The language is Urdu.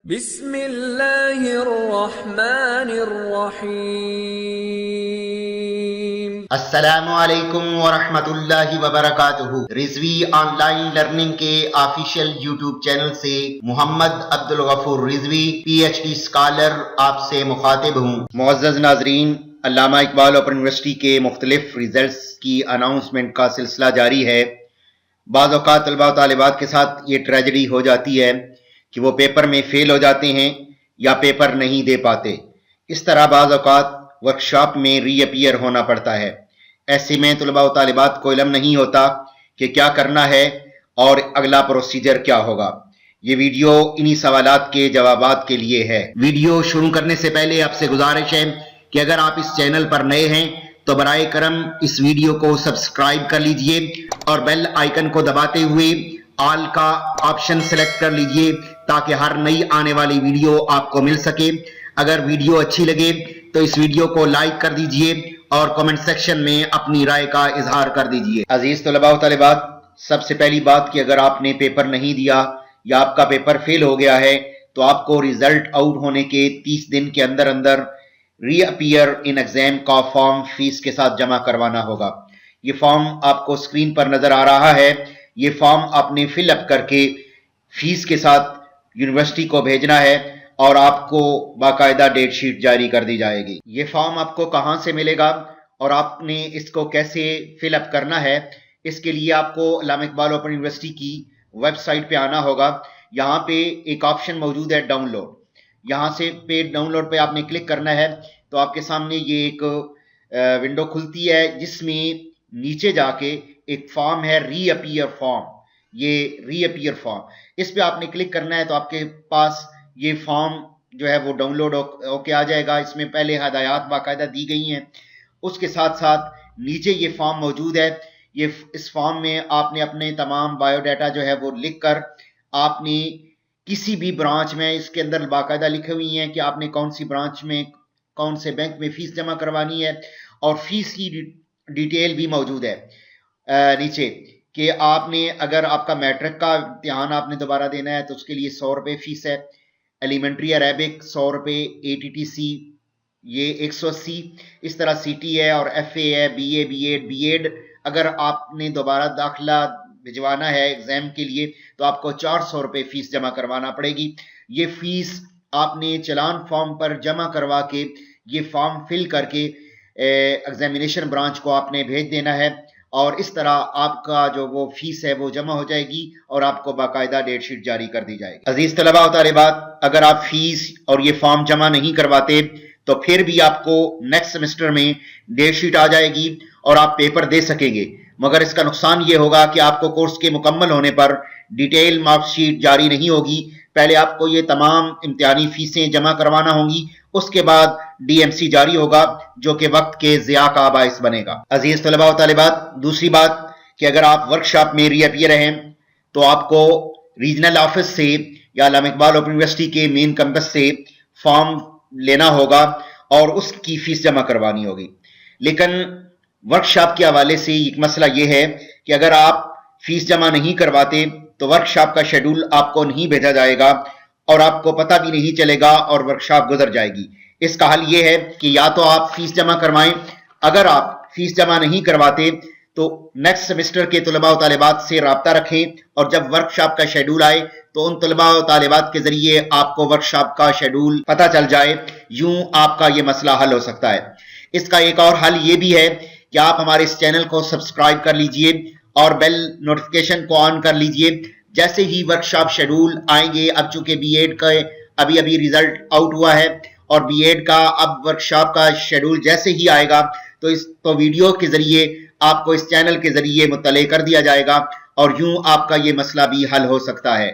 بسم اللہ الرحمن الرحیم۔ السلام علیکم ورحمۃ اللہ وبرکاتہ۔ رضوی آن لائن لرننگ کے آفیشیل یوٹیوب چینل سے Muhammad Abdul Ghafoor Rizvi P H D scholar آپ سے مخاطب ہوں۔ معزز ناظرین، علامہ اقبال اوپن یونیورسٹی کے مختلف ریزلٹس کی اناؤنسمنٹ کا سلسلہ جاری ہے۔ بعض اوقات طلباء و طالبات کے ساتھ یہ ٹریجڈی ہو جاتی ہے کہ وہ پیپر میں فیل ہو جاتے ہیں یا پیپر نہیں دے پاتے۔ اس طرح بعض اوقات ورکشاپ میں ری اپیئر ہونا پڑتا ہے۔ ایسے میں طلباء و طالبات کو علم نہیں ہوتا کہ کیا کرنا ہے اور اگلا پروسیجر کیا ہوگا۔ یہ ویڈیو انہی سوالات کے جوابات کے لیے ہے۔ ویڈیو شروع کرنے سے پہلے آپ سے گزارش ہے کہ اگر آپ اس چینل پر نئے ہیں تو برائے کرم اس ویڈیو کو سبسکرائب کر لیجئے اور بیل آئیکن کو دباتے ہوئے آل کا آپشن سلیکٹ کر لیجئے تاکہ ہر نئی آنے والی ویڈیو آپ کو مل سکے۔ اگر ویڈیو اچھی لگے تو اس ویڈیو کو لائک کر دیجئے اور کمنٹ سیکشن میں اپنی رائے کا اظہار کر دیجئے۔ عزیز طلباء و طالبات، سب سے پہلی بات کہ اگر آپ نے پیپر نہیں دیا یا آپ کا پیپر فیل ہو گیا ہے تو آپ کو ریزلٹ آؤٹ ہونے کے 30 دن کے اندر ری اپیئر ان ایگزام کا فارم فیس کے ساتھ جمع کروانا ہوگا۔ یہ فارم آپ کو اسکرین پر نظر آ رہا ہے۔ یہ فارم آپ نے فل اپ کر کے فیس کے ساتھ یونیورسٹی کو بھیجنا ہے اور آپ کو باقاعدہ ڈیٹ شیٹ جاری کر دی جائے گی۔ یہ فارم آپ کو کہاں سے ملے گا اور آپ نے اس کو کیسے فل اپ کرنا ہے، اس کے لیے آپ کو علامہ اقبال اوپن یونیورسٹی کی ویب سائٹ پہ آنا ہوگا۔ یہاں پہ ایک آپشن موجود ہے ڈاؤن لوڈ۔ یہاں سے ڈاؤن لوڈ پہ آپ نے کلک کرنا ہے تو آپ کے سامنے یہ ایک ونڈو کھلتی ہے جس میں نیچے جا کے ایک فارم ہے ری اپیئر فارم۔ یہ ری اپیئر فارم، اس پہ آپ نے کلک کرنا ہے تو آپ کے پاس یہ فارم جو ہے وہ ڈاؤن لوڈ ہو کے آ جائے گا۔ اس میں پہلے ہدایات باقاعدہ دی گئی ہیں، اس کے ساتھ ساتھ نیچے یہ فارم موجود ہے۔ اس فارم میں آپ نے اپنے تمام بایو ڈیٹا جو ہے وہ لکھ کر آپ نے کسی بھی برانچ میں، اس کے اندر باقاعدہ لکھی ہوئی ہیں کہ آپ نے کون سی برانچ میں کون سے بینک میں فیس جمع کروانی ہے، اور فیس کی ڈیٹیل بھی موجود ہے نیچے کہ آپ نے اگر آپ کا میٹرک کا امتحان آپ نے دوبارہ دینا ہے تو اس کے لیے 100 روپے فیس ہے، ایلیمنٹری عربک 100 روپے، ATTC یہ 180، اس طرح CT ہے اور FA ہے، BA بی ایڈ اگر آپ نے دوبارہ داخلہ بھجوانا ہے ایگزام کے لیے تو آپ کو 400 روپے فیس جمع کروانا پڑے گی۔ یہ فیس آپ نے چلان فارم پر جمع کروا کے یہ فارم فل کر کے ایگزامینیشن برانچ کو آپ نے بھیج دینا ہے، اور اس طرح آپ کا جو وہ فیس ہے وہ جمع ہو جائے گی اور آپ کو باقاعدہ ڈیٹ شیٹ جاری کر دی جائے گی۔ عزیز طلباء و طالبات، اگر آپ فیس اور یہ فارم جمع نہیں کرواتے تو پھر بھی آپ کو نیکسٹ سیمسٹر میں ڈیٹ شیٹ آ جائے گی اور آپ پیپر دے سکیں گے، مگر اس کا نقصان یہ ہوگا کہ آپ کو کورس کے مکمل ہونے پر ڈیٹیل مارک شیٹ جاری نہیں ہوگی۔ پہلے آپ کو یہ تمام امتحانی فیسیں جمع کروانا ہوں گی، اس کے بعد DMC جاری ہوگا جو کہ وقت کے ضیاع کا باعث بنے گا۔ عزیز طلباء و طالبات، دوسری بات کہ اگر آپ ورکشاپ میں ری اپیئر ہیں تو آپ کو ریجنل آفس سے یا علامہ اقبال اوپن یونیورسٹی کے مین کیمپس سے فارم لینا ہوگا اور اس کی فیس جمع کروانی ہوگی۔ لیکن ورکشاپ کے حوالے سے ایک مسئلہ یہ ہے کہ اگر آپ فیس جمع نہیں کرواتے تو ورکشاپ کا شیڈول آپ کو نہیں بھیجا جائے گا اور آپ کو پتہ بھی نہیں چلے گا اور ورکشاپ گزر جائے گی۔ اس کا حل یہ ہے کہ یا تو آپ فیس جمع کروائیں، اگر آپ فیس جمع نہیں کرواتے تو نیکسٹ سیمسٹر کے طلباء و طالبات سے رابطہ رکھیں اور جب ورکشاپ کا شیڈول آئے تو ان طلباء و طالبات کے ذریعے آپ کو ورکشاپ کا شیڈول پتہ چل جائے، یوں آپ کا یہ مسئلہ حل ہو سکتا ہے۔ اس کا ایک اور حل یہ بھی ہے کہ آپ ہمارے اس چینل کو سبسکرائب کر لیجئے اور بیل نوٹیفیکیشن کو آن کر لیجئے۔ جیسے ہی ورکشاپ شیڈول آئیں گے، اب چونکہ BA کا ابھی ریزلٹ آؤٹ ہوا ہے اور BA کا اب ورکشاپ کا شیڈول جیسے ہی آئے گا تو ویڈیو کے ذریعے آپ کو اس چینل کے ذریعے مطلع کر دیا جائے گا اور یوں آپ کا یہ مسئلہ بھی حل ہو سکتا ہے۔